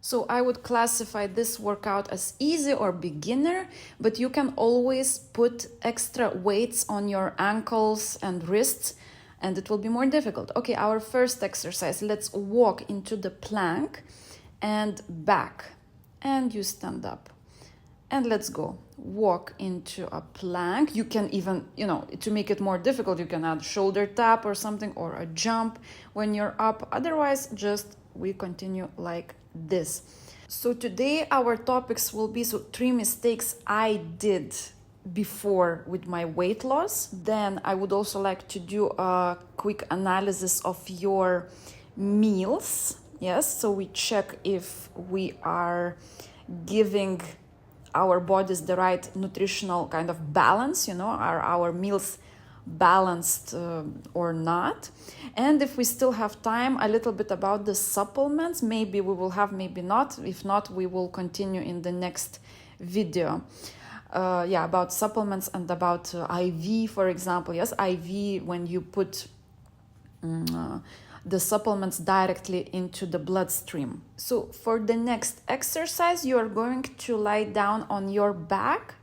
So I would classify this workout as easy or beginner, but you can always put extra weights on your ankles and wrists and it will be more difficult. Okay, our first exercise, let's walk into the plank and back, and you stand up. And let's go. Walk into a plank. You can even, to make it more difficult, you can add shoulder tap or something, or a jump when you're up. Otherwise, just we continue like this. So today our topics will be 3 mistakes I did before with my weight loss. Then I would also like to do a quick analysis of your meals. Yes, so we check if we are giving our bodies the right nutritional kind of balance, are our meals balanced or not. And if we still have time, a little bit about the supplements. Maybe we will have, maybe not. If not, we will continue in the next video. About supplements and about IV, for example. Yes, IV, when you put the supplements directly into the bloodstream. So for the next exercise, you are going to lie down on your back,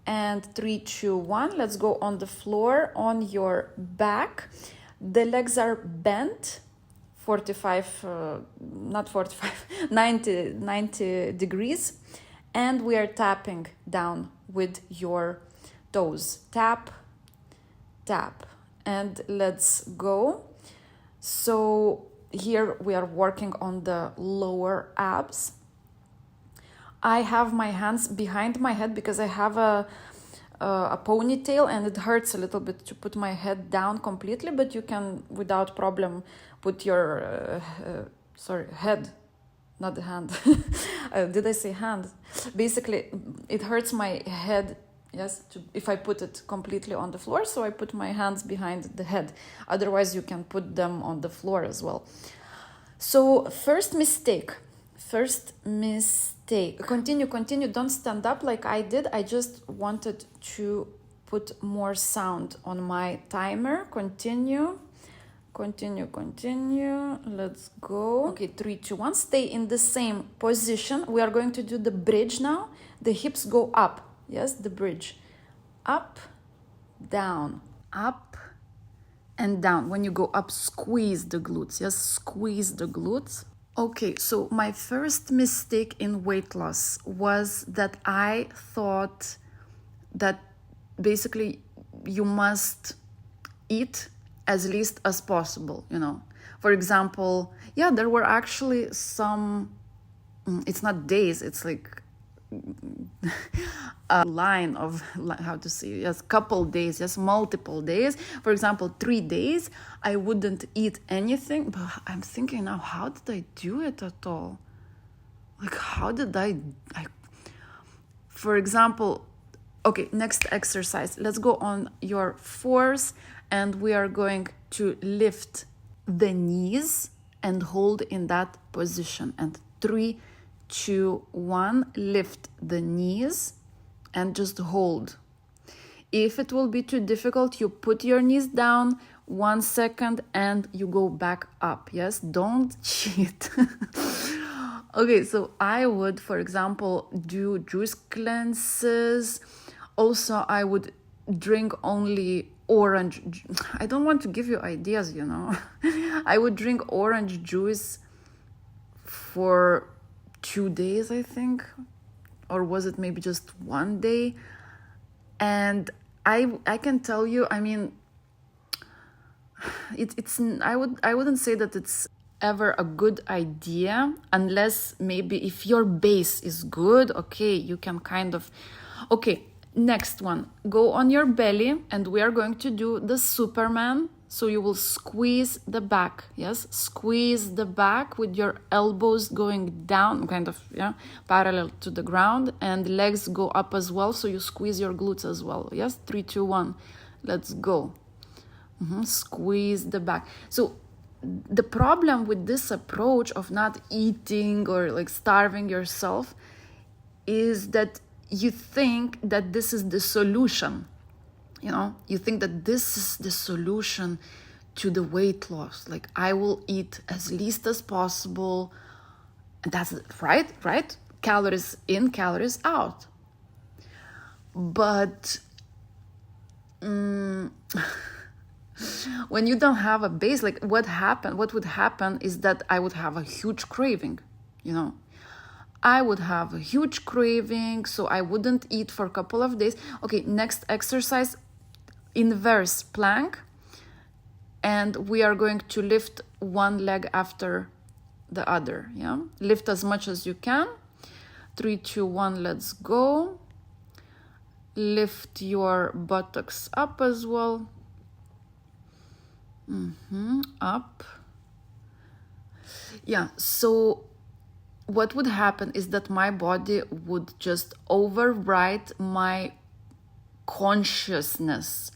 and 3, 2, 1. Let's go on the floor on your back. The legs are bent 90 degrees, and we are tapping down with your toes. Tap, tap, and let's go. So here we are working on the lower abs. I have my hands behind my head because I have a ponytail and it hurts a little bit to put my head down completely, but you can without problem put your head, not the hand. Did I say hand? Basically, it hurts my head. Yes, if I put it completely on the floor, so I put my hands behind the head. Otherwise, you can put them on the floor as well. So first mistake. Continue. Don't stand up like I did. I just wanted to put more sound on my timer. Continue. Let's go. Okay, 3, 2, 1. Stay in the same position. We are going to do the bridge now. The hips go up. Yes, the bridge. Up, down, up, and down. When you go up, squeeze the glutes. Yes, squeeze the glutes. Okay, so my first mistake in weight loss was that I thought that basically you must eat as least as possible, For example, there were actually some, it's not days, it's like a line of how to say, yes, couple days, yes, multiple days. For example, 3 days I wouldn't eat anything, but I'm thinking now, how did I do it at all? Like, how did I for example, okay, next exercise, let's go on your fours, and we are going to lift the knees and hold in that position. And 3, 2, 1, lift the knees and just hold. If it will be too difficult, you put your knees down 1 second and you go back up. Yes, don't cheat. Okay, so I would, for example, do juice cleanses. Also, I would drink only orange. I don't want to give you ideas, I would drink orange juice for 2 days, I think, or was it maybe just 1 day? And I can tell you, I mean, I wouldn't say that it's ever a good idea, unless maybe if your base is good, okay, you can kind of, okay, next one, go on your belly, and we are going to do the Superman. So you will squeeze the back, yes? Squeeze the back with your elbows going down, kind of, parallel to the ground, and legs go up as well, so you squeeze your glutes as well, yes? 3, 2, 1, let's go. Squeeze the back. So the problem with this approach of not eating or like starving yourself is that you think that this is the solution. You think that this is the solution to the weight loss. Like, I will eat as least as possible And that's right? Calories in, calories out. But when you don't have a base, like what would happen is that I would have a huge craving, I would have a huge craving, so I wouldn't eat for a couple of days. Okay, next exercise, inverse plank. And we are going to lift one leg after the other, yeah? Lift as much as you can. 3, 2, 1, let's go. Lift your buttocks up as well. Up. Yeah, so what would happen is that my body would just override my consciousness.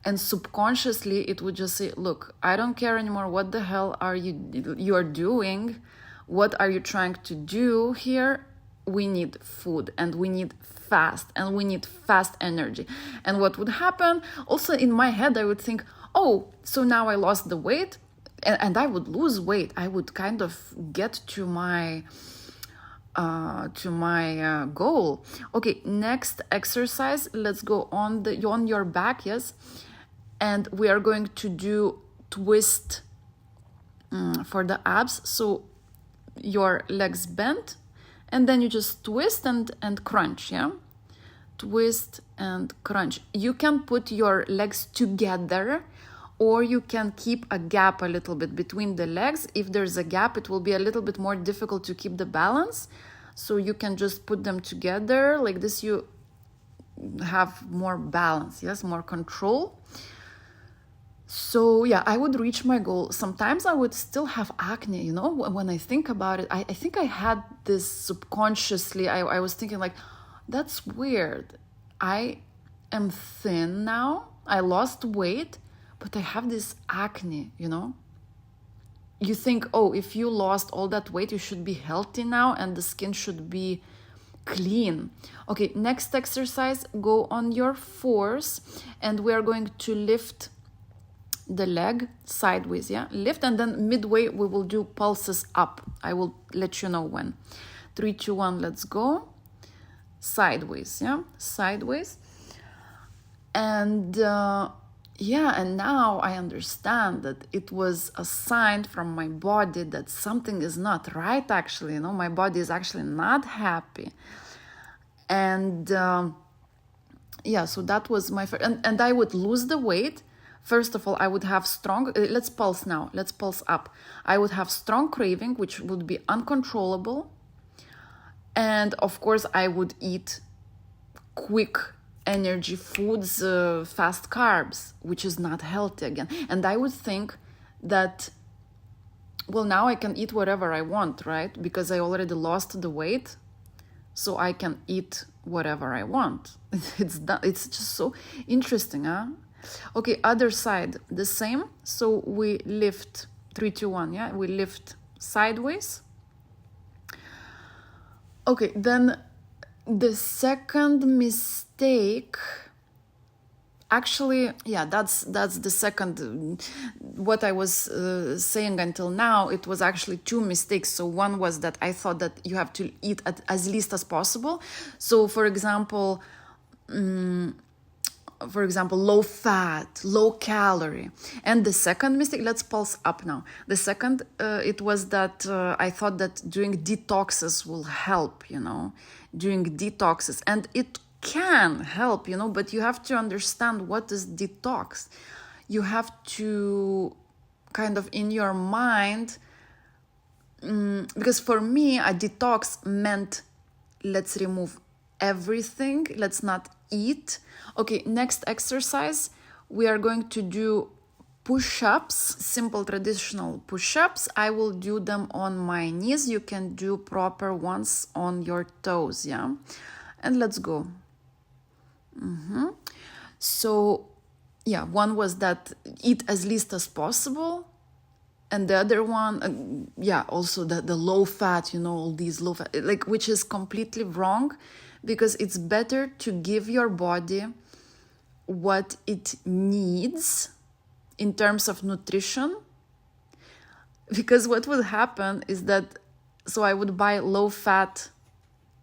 And subconsciously, it would just say, look, I don't care anymore. What the hell are you're doing? What are you trying to do here? We need food, and we need fast, and we need fast energy. And what would happen? Also in my head, I would think, oh, so now I lost the weight, and I would lose weight. I would kind of get to my goal. Okay, next exercise. Let's go on your back, yes. And we are going to do twist for the abs. So your legs bent, and then you just twist and crunch, yeah? Twist and crunch. You can put your legs together, or you can keep a gap a little bit between the legs. If there's a gap, it will be a little bit more difficult to keep the balance. So you can just put them together. Like this, you have more balance, yes, more control. So yeah, I would reach my goal. Sometimes I would still have acne, when I think about it. I think I had this subconsciously. I was thinking like, that's weird. I am thin now. I lost weight, but I have this acne, You think, oh, if you lost all that weight, you should be healthy now and the skin should be clean. Okay, next exercise, go on your fours, and we are going to lift the leg sideways, yeah? Lift, and then midway we will do pulses up. I will let you know when. 3, 2, 1, let's go. Sideways, yeah? Sideways. And and now I understand that it was a sign from my body that something is not right, actually. My body is actually not happy. And so that was my first. And I would lose the weight. First of all, I would have strong, let's pulse now, let's pulse up. I would have strong craving, which would be uncontrollable. And of course, I would eat quick energy foods, fast carbs, which is not healthy again. And I would think that, well, now I can eat whatever I want, right? Because I already lost the weight, so I can eat whatever I want. It's just so interesting, huh? Okay, other side, the same. So we lift, 3, 2, 1, yeah? We lift sideways. Okay, then the second mistake, actually, yeah, that's the second, what I was saying until now, it was actually 2 mistakes. So one was that I thought that you have to eat as least as possible. So for example, low fat, low calorie. And the second mistake, let's pulse up now. The second, it was that I thought that doing detoxes will help, doing detoxes. And it can help, but you have to understand what is detox. You have to kind of in your mind, because for me, a detox meant let's remove everything, let's not eat. Okay, next exercise, we are going to do push-ups, simple traditional push-ups. I will do them on my knees. You can do proper ones on your toes, yeah? And let's go. So, yeah, one was that eat as least as possible. And the other one, also the low fat, all these low fat, which is completely wrong, because it's better to give your body what it needs in terms of nutrition. Because what will happen is that So I would buy low-fat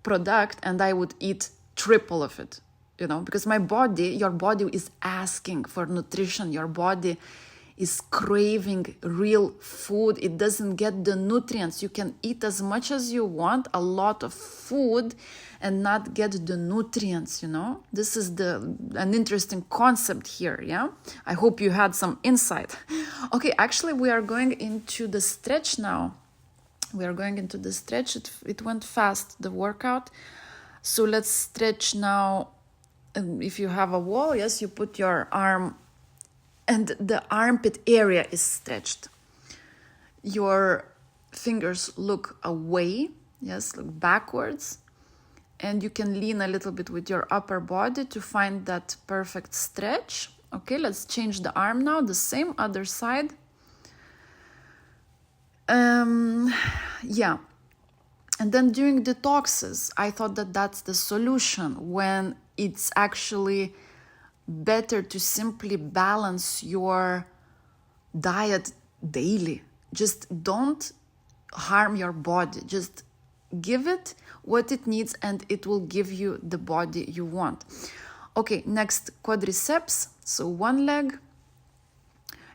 product and I would eat triple of it, because your body is asking for nutrition. Your body is craving real food. It doesn't get the nutrients. You can eat as much as you want, a lot of food, and not get the nutrients, This is an interesting concept here, yeah? I hope you had some insight. Okay, actually, we are going into the stretch now. It went fast, the workout. So let's stretch now. If you have a wall, yes, you put your arm and the armpit area is stretched. Your fingers look away, yes, look backwards. And you can lean a little bit with your upper body to find that perfect stretch. Okay, let's change the arm now, the same other side. Yeah. And then during detoxes, I thought that that's the solution, when it's actually better to simply balance your diet daily. Just don't harm your body. Just give it what it needs and it will give you the body you want. Okay, next, quadriceps. So one leg.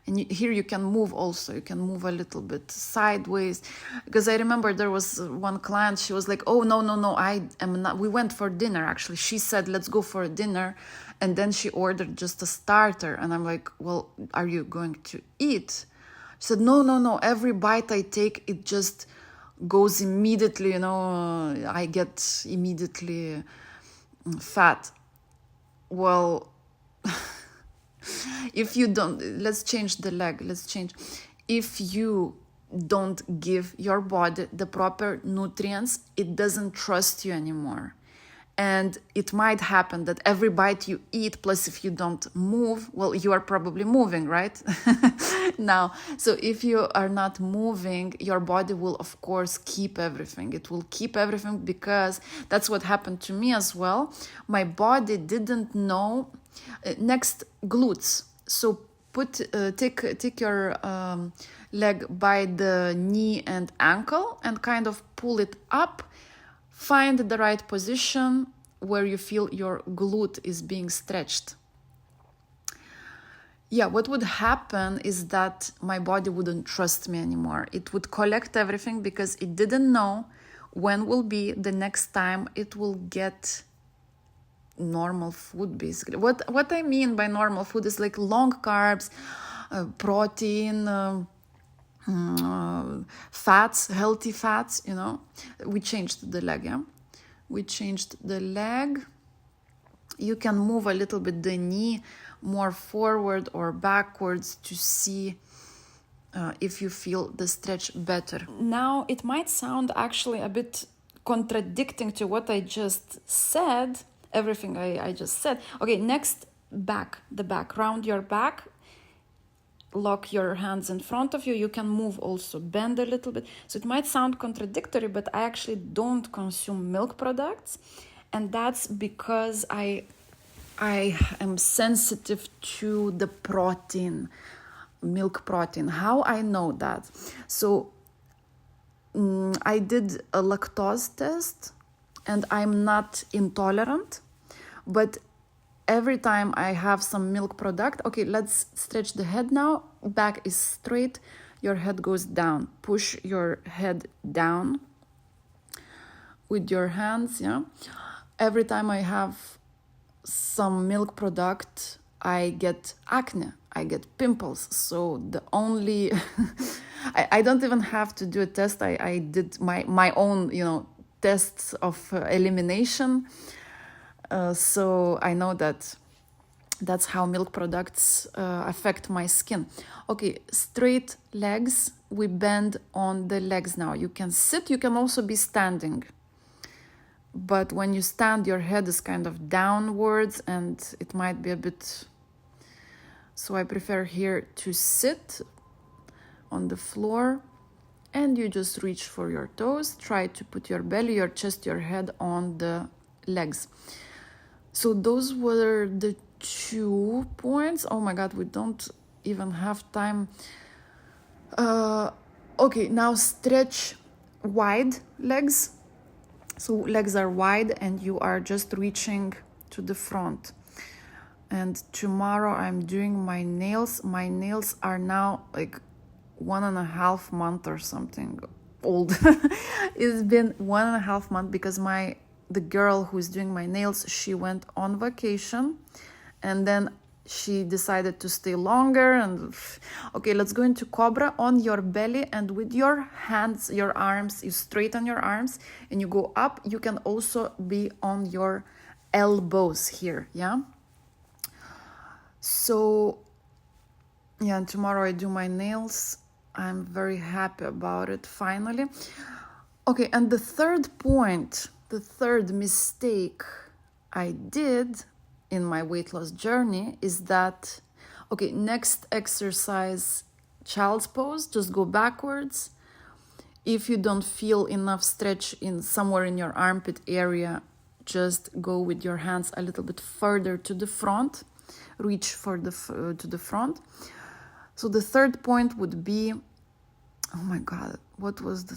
And here you can move also. You can move a little bit sideways. Because I remember there was one client, she was like, oh, no, I am not. We went for dinner, actually. She said, let's go for a dinner. And then she ordered just a starter. And I'm like, well, are you going to eat? She said, no. Every bite I take, it just goes immediately, I get immediately fat. Well... If you don't, let's change the leg, if you don't give your body the proper nutrients, it doesn't trust you anymore. And it might happen that every bite you eat, plus if you don't move, well, you are probably moving, right? Now, so if you are not moving, your body will, of course, keep everything. It will keep everything because that's what happened to me as well. My body didn't know. Next, glutes. So take your leg by the knee and ankle and kind of pull it up. Find the right position where you feel your glute is being stretched. Yeah, what would happen is that my body wouldn't trust me anymore. It would collect everything because it didn't know when will be the next time it will get normal food, basically. What I mean by normal food is like long carbs, protein, fats, healthy fats, We changed the leg, yeah? We changed the leg. You can move a little bit the knee more forward or backwards to see if you feel the stretch better. Now, it might sound actually a bit contradicting to what I just said, everything I just said. Okay, next, back, the back. Round your back. Lock your hands in front of you. You can move also, bend a little bit. So it might sound contradictory, but I actually don't consume milk products. And that's because I am sensitive to the protein, milk protein. How I know that? So I did a lactose test and I'm not intolerant, but every time I have some milk product, okay, let's stretch the head now. Back is straight, your head goes down. Push your head down with your hands, yeah. Every time I have some milk product, I get acne, I get pimples. So the only, I don't even have to do a test. I did my own, tests of elimination. So I know that's how milk products affect my skin. Okay, straight legs. We bend on the legs now. You can sit, you can also be standing. But when you stand, your head is kind of downwards and it might be a bit... So I prefer here to sit on the floor and you just reach for your toes. Try to put your belly, your chest, your head on the legs. So those were the 2 points. Oh my God, we don't even have time. Okay, now stretch wide legs. So legs are wide and you are just reaching to the front. And tomorrow I'm doing my nails. My nails are now like 1.5 months or something old. It's been 1.5 months because the girl who's doing my nails, she went on vacation and then she decided to stay longer. And okay, let's go into cobra on your belly, and with your hands, your arms, you straighten your arms and you go up. You can also be on your elbows here, yeah? So yeah, and tomorrow I do my nails. I'm very happy about it, finally. Okay, and the third point, the third mistake I did in my weight loss journey is that, okay, next exercise, child's pose, just go backwards. If you don't feel enough stretch in somewhere in your armpit area, just go with your hands a little bit further to the front, reach for to the front. So the third point would be, oh my God, what was the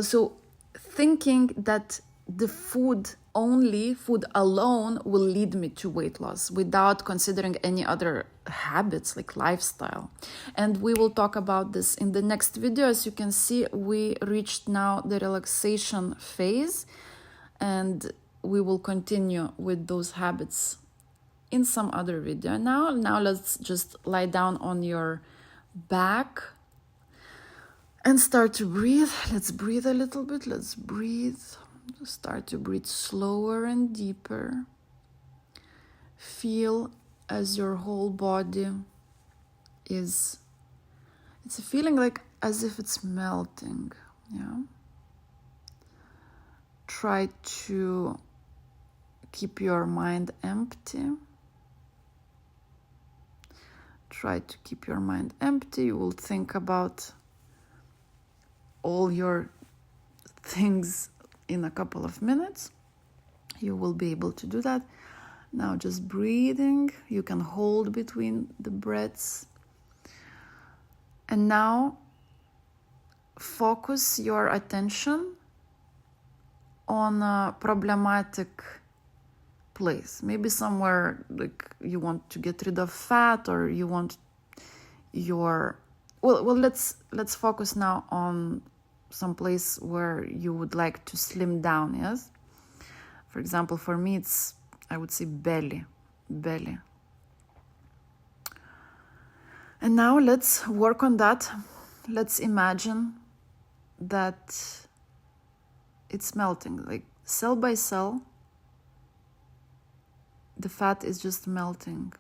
so thinking that the food alone will lead me to weight loss without considering any other habits like lifestyle. And we will talk about this in the next video. As you can see, we reached now the relaxation phase, and we will continue with those habits in some other video. Now let's just lie down on your back and start to breathe. Let's breathe a little bit. Let's breathe. Start to breathe slower and deeper. Feel as your whole body it's a feeling like as if it's melting, yeah? Try to keep your mind empty. Try to keep your mind empty. You will think about all your things in a couple of minutes. You will be able to do that. Now just breathing. You can hold between the breaths. And now focus your attention on a problematic place. Maybe somewhere like you want to get rid of fat, or you want your... Well, let's focus now on some place where you would like to slim down, yes? For example, for me, I would say belly. And now let's work on that. Let's imagine that it's melting, like cell by cell, the fat is just melting.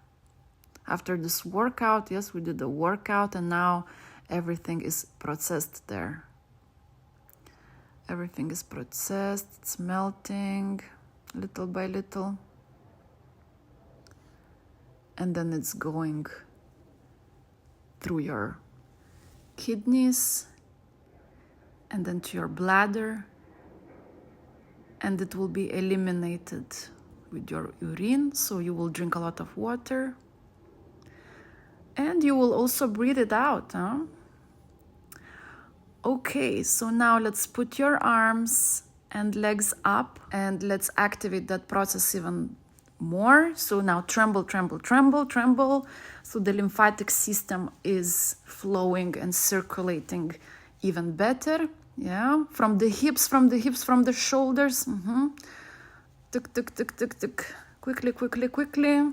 After this workout, yes, we did the workout, and now everything is processed there. Everything is processed, it's melting little by little. And then it's going through your kidneys and then to your bladder. And it will be eliminated with your urine, so you will drink a lot of water. And you will also breathe it out, huh? Okay, so now let's put your arms and legs up, and let's activate that process even more. So now tremble. So the lymphatic system is flowing and circulating even better. Yeah, from the hips, from the shoulders. Tuk. Quickly.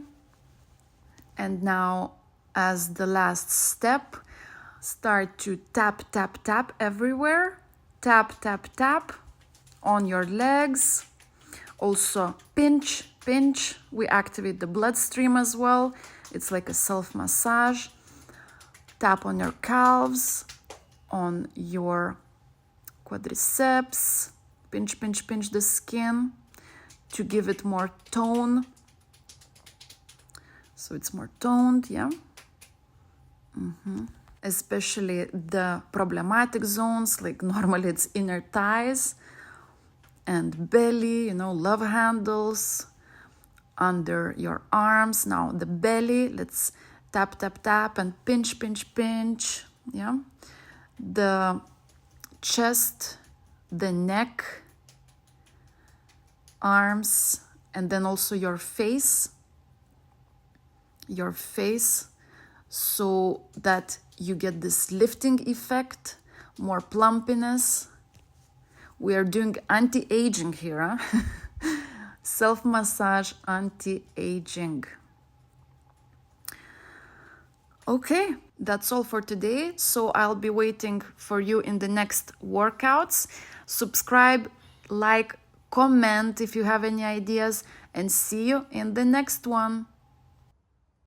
And now, as the last step, start to tap everywhere. Tap on your legs. Also pinch. We activate the bloodstream as well. It's like a self-massage. Tap on your calves, on your quadriceps. Pinch the skin to give it more tone. So it's more toned, yeah? Especially the problematic zones, like normally it's inner thighs and belly, love handles, under your arms. Now the belly, let's tap and pinch, yeah? The chest, the neck, arms, and then also your face, so that you get this lifting effect, more plumpiness. We are doing anti-aging here, huh? Self-massage, anti-aging. Okay, that's all for today. So I'll be waiting for you in the next workouts. Subscribe, like, comment if you have any ideas, and see you in the next one.